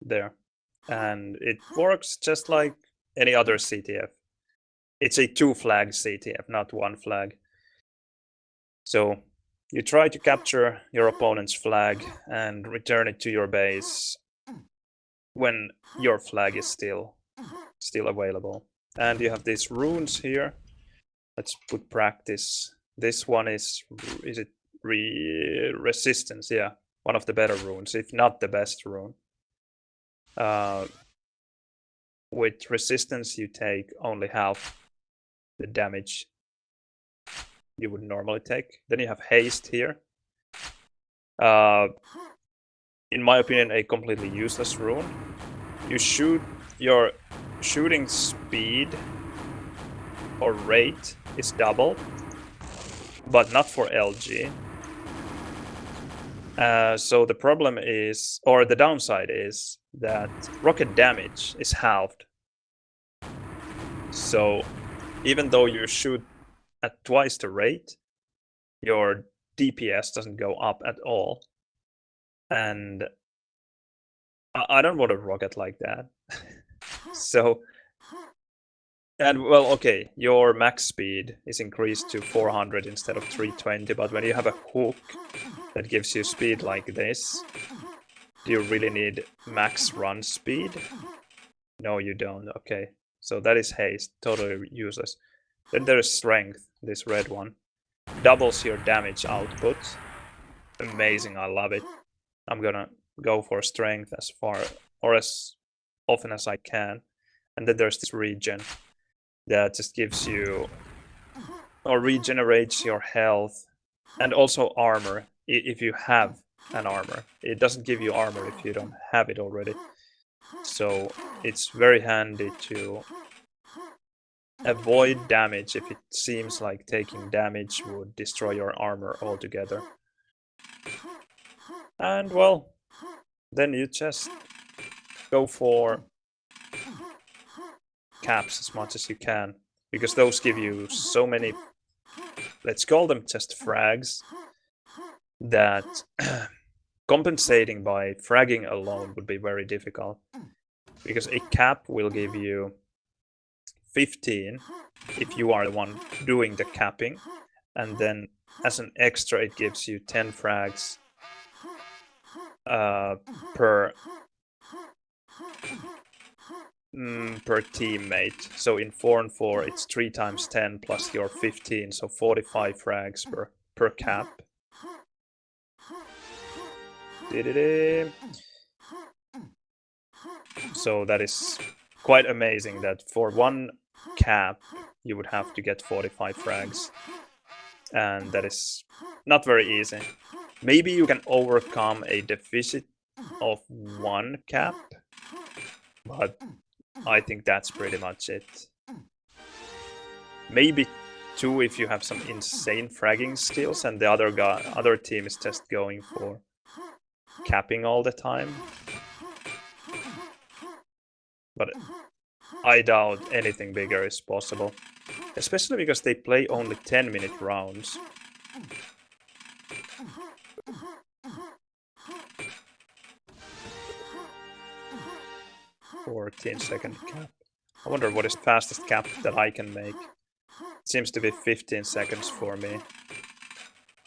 There. And it works just like any other CTF. It's a 2-flag CTF, not 1 flag. So you try to capture your opponent's flag and return it to your base when your flag is still available. And you have these runes here. Let's put practice. This one is it resistance? Yeah, one of the better runes, if not the best rune. With resistance, you take only half the damage you would normally take. Then you have haste here. In my opinion, a completely useless rune. You shoot, your shooting speed or rate is double, but not for LG. So the problem is, or the downside is, that rocket damage is halved. So even though you shoot at twice the rate, your DPS doesn't go up at all. And I don't want a rocket like that. So, and well, okay, your max speed is increased to 400 instead of 320, but when you have a hook that gives you speed like this, do you really need max run speed? No, you don't. Okay, so that is haste, totally useless. Then there is strength, this red one. Doubles your damage output. Amazing, I love it. I'm gonna go for strength as far or as often as I can. And then there's this regen that just gives you or regenerates your health and also armor if you have an armor. It doesn't give you armor if you don't have it already. So it's very handy to avoid damage if it seems like taking damage would destroy your armor altogether. And well, then you just go for caps as much as you can, because those give you so many, let's call them just frags, that compensating by fragging alone would be very difficult. Because a cap will give you 15 if you are the one doing the capping, and then as an extra it gives you 10 frags per teammate. So in 4 and 4 it's 3 times 10 plus your 15, so 45 frags per cap. So that is quite amazing that for 1 cap you would have to get 45 frags, and that is not very easy. Maybe you can overcome a deficit of 1 cap, but I think that's pretty much it. Maybe 2 if you have some insane fragging skills and the other team is just going for capping all the time. But I doubt anything bigger is possible, especially because they play only 10-minute rounds. Or 10-second cap. I wonder what is the fastest cap that I can make. It seems to be 15 seconds for me.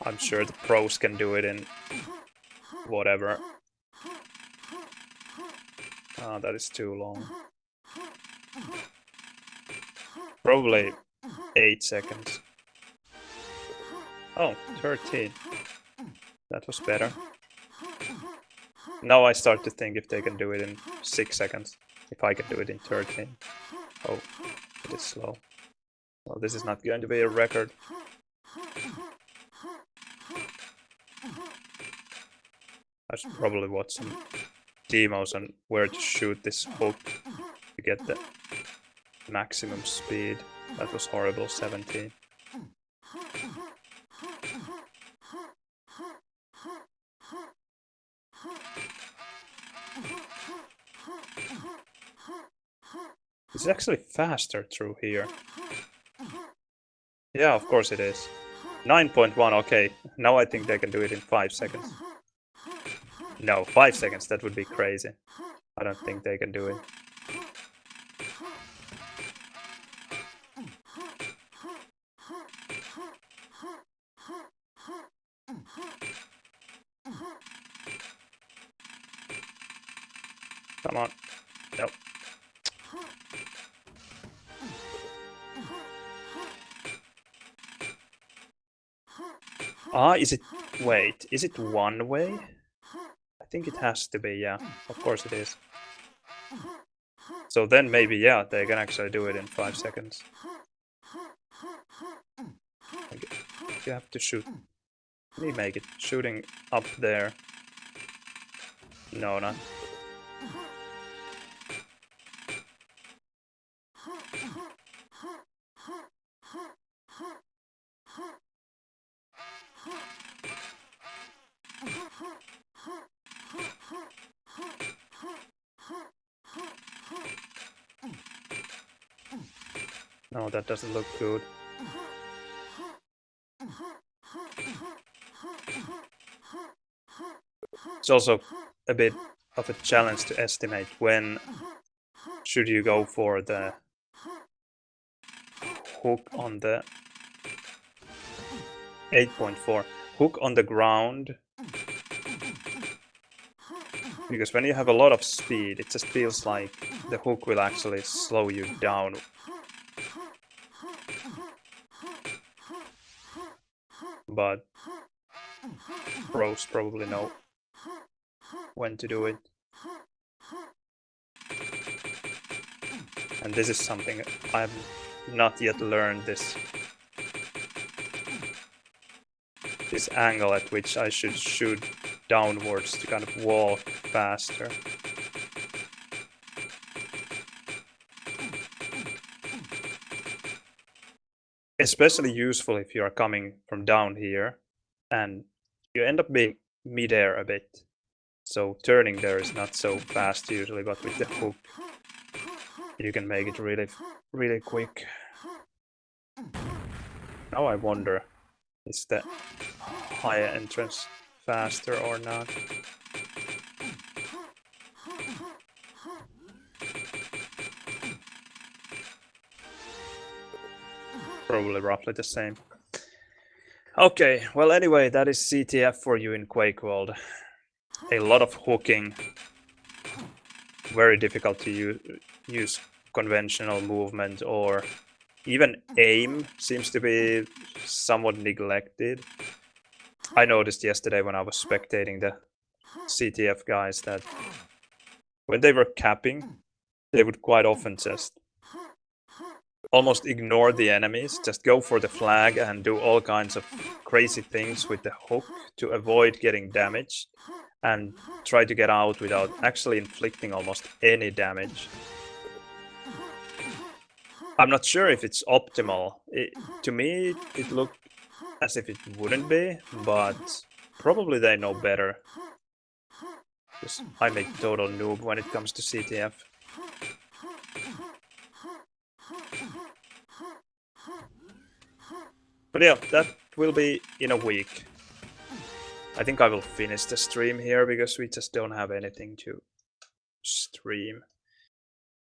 I'm sure the pros can do it in whatever. That is too long. Probably 8 seconds. Oh, 13. That was better. Now I start to think if they can do it in 6 seconds. If I can do it in 13. Oh, it is slow. Well, this is not going to be a record. I should probably watch some demos on where to shoot this hook to get the maximum speed. That was horrible, 17. It's actually faster through here. Yeah, of course it is. 9.1, okay. Now I think they can do it in 5 seconds. No, 5 seconds, that would be crazy. I don't think they can do it. Come on. Nope. Ah, is it... Wait, is it one way? I think it has to be, yeah. Of course it is. So then maybe, yeah, they can actually do it in 5 seconds. You have to shoot. Let me make it. Shooting up there. No, not. No, that doesn't look good. It's also a bit of a challenge to estimate when should you go for the hook on the 8.4 hook on the ground, because when you have a lot of speed it just feels like the hook will actually slow you down. But pros probably know when to do it. And this is something I've not yet learned, this angle at which I should shoot downwards to kind of walk faster. Especially useful if you are coming from down here and you end up being mid-air a bit. So turning there is not so fast usually, but with the hook you can make it really quick. Now I wonder, is the higher entrance faster or not? Probably roughly the same. Okay, well anyway, that is CTF for you in Quakeworld. A lot of hooking. Very difficult to use conventional movement, or even aim seems to be somewhat neglected. I noticed yesterday when I was spectating the CTF guys that when they were capping, they would quite often just almost ignore the enemies, just go for the flag and do all kinds of crazy things with the hook to avoid getting damaged and try to get out without actually inflicting almost any damage. I'm not sure if it's optimal. To me, it looked as if it wouldn't be, but probably they know better. Because I'm a total noob when it comes to CTF. But yeah, that will be in a week. I think I will finish the stream here because we just don't have anything to stream.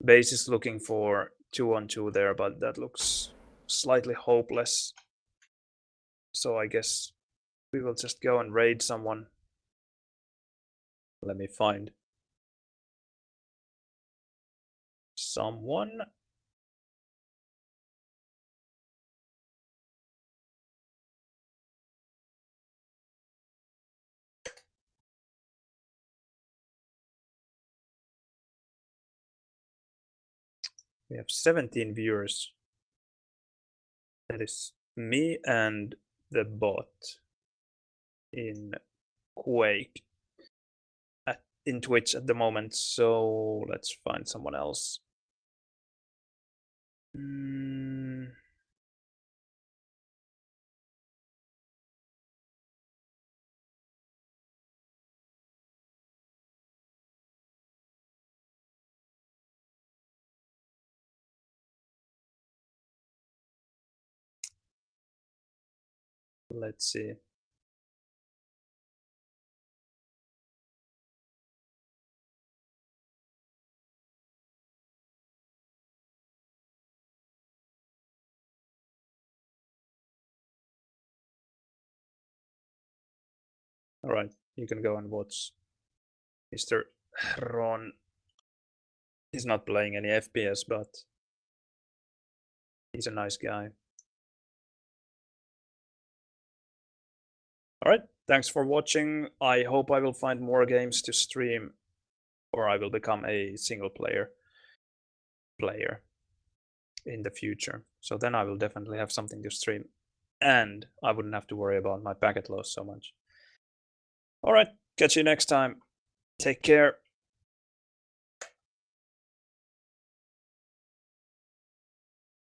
Base is looking for 2-on-2 there, but that looks slightly hopeless. So I guess we will just go and raid someone. Let me find someone. We have 17 viewers. That is me and the bot in Quake in Twitch at the moment. So let's find someone else. Let's see. All right, you can go and watch Mr. Ron. He's not playing any FPS, but he's a nice guy. All right, thanks for watching. I hope I will find more games to stream, or I will become a single player in the future. So then I will definitely have something to stream, and I wouldn't have to worry about my packet loss so much. All right, catch you next time. Take care.